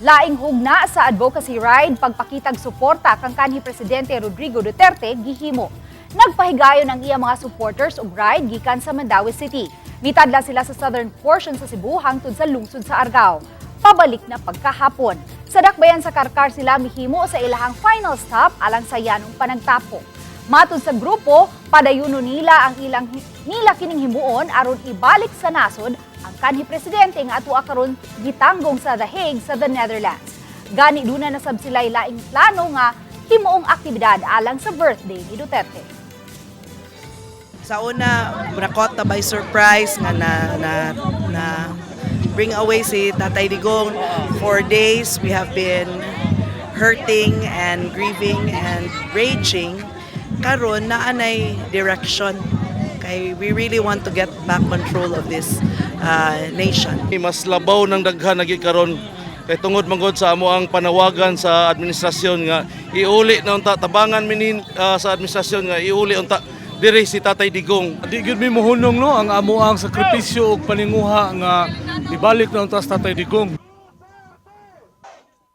Laing hugna sa Advocacy Ride, pagpakita'g suporta kang kanhi Presidente Rodrigo Duterte, gihimo. Nagpahigayon ang iyang mga supporters og ride gikan sa Mandaue City. Mitadla sila sa southern portion sa Cebu hangtod sa lungsod sa Argao. Pabalik na pagkahapon. Sa dakbayan sa Karkar sila mihimo sa ilahang final stop alang sa yanong panagtapo. Matod sa grupo, padayuno nila ang nila kining himuon aron ibalik sa nasod ang kanhi Presidente nga atua karon gitanggong sa The Hague sa the Netherlands. Gani duna na sab sila laing plano nga himuong aktibidad alang sa birthday ni Duterte. Sa una, brakot na by surprise nga na bring away si Tatay Digong. 4 days we have been hurting and grieving and raging. Karon naanay direction. Kay we really want to get back control of this nation. Mas labaw ng daghan nagi karon kay tungod manggod sa amo ang panawagan sa administrasyon nga iuli na unta tabangan minin sa administrasyon nga iuli unta diri si Tatay Digong. Di gyud mi mohunong no ang amo ang sakripisyo ug paninguha nga ibalik na unta sa Tatay Digong.